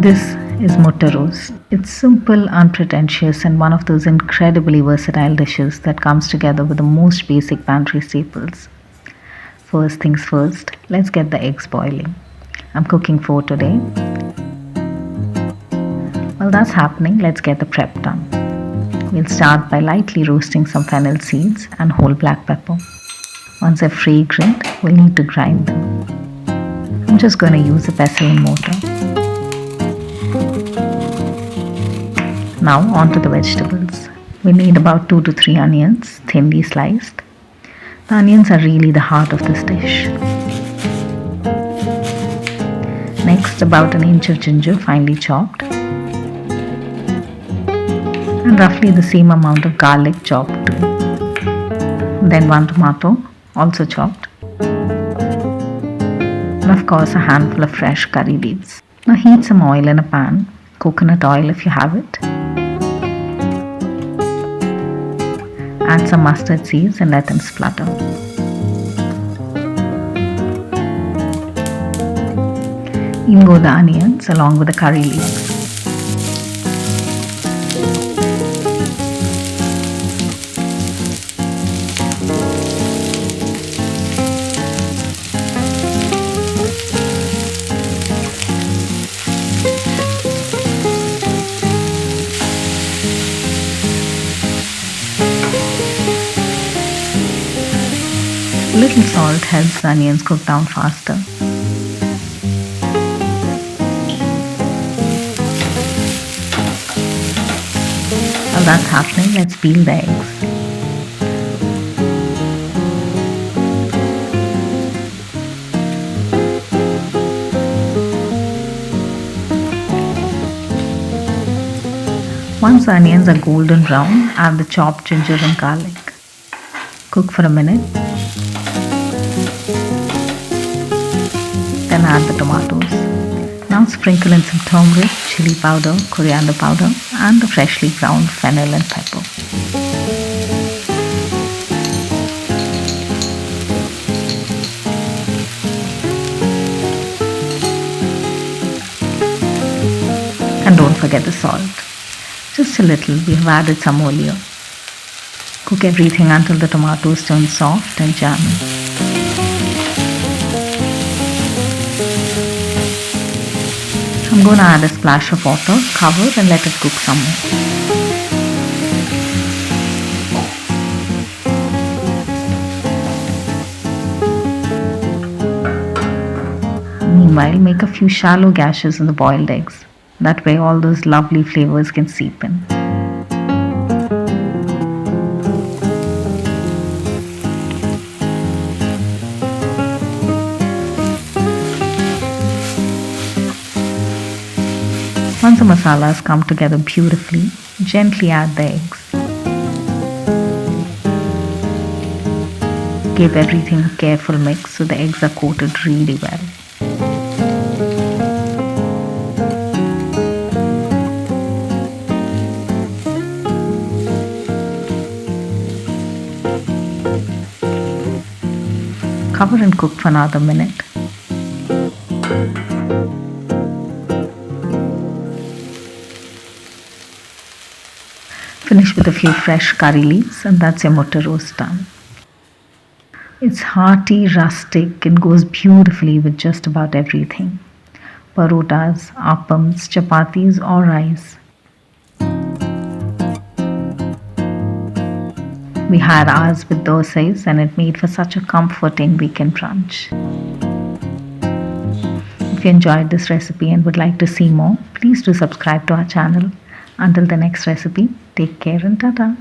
This is Mutta Roast. It's simple, unpretentious, and one of those incredibly versatile dishes that comes together with the most basic pantry staples. First things first, let's get the eggs boiling. I'm cooking 4 today. While that's happening, let's get the prep done. We'll start by lightly roasting some fennel seeds and whole black pepper. Once they're fragrant, we'll need to grind them. I'm just going to use a pestle and mortar. Now onto the vegetables. We need about 2 to 3 onions, thinly sliced. The onions are really the heart of this dish. Next, about an inch of ginger finely chopped. And roughly the same amount of garlic chopped too. Then 1 tomato, also chopped. And of course a handful of fresh curry leaves. Now heat some oil in a pan, coconut oil if you have it. Add some mustard seeds and let them splutter. In go the onions along with the curry leaves. A little salt helps the onions cook down faster. While that's happening, let's peel the eggs. Once the onions are golden brown, add the chopped ginger and garlic. Cook for a minute. Then add the tomatoes. Now sprinkle in some turmeric, chilli powder, coriander powder and the freshly ground fennel and pepper. And don't forget the salt. Just a little, we have added some earlier. Cook everything until the tomatoes turn soft and jammy. I'm going to add a splash of water, cover and let it cook some more. Meanwhile, make a few shallow gashes in the boiled eggs. That way all those lovely flavors can seep in. Once the masalas come together beautifully, gently add the eggs. Give everything a careful mix so the eggs are coated really well. Cover and cook for another minute. Finish with a few fresh curry leaves and that's your Mutta Roast done. It's hearty, rustic and goes beautifully with just about everything. Parothas, appams, chapatis or rice. We had ours with Dosais and it made for such a comforting weekend brunch. If you enjoyed this recipe and would like to see more, please do subscribe to our channel. Until the next recipe, take care and ta-ta.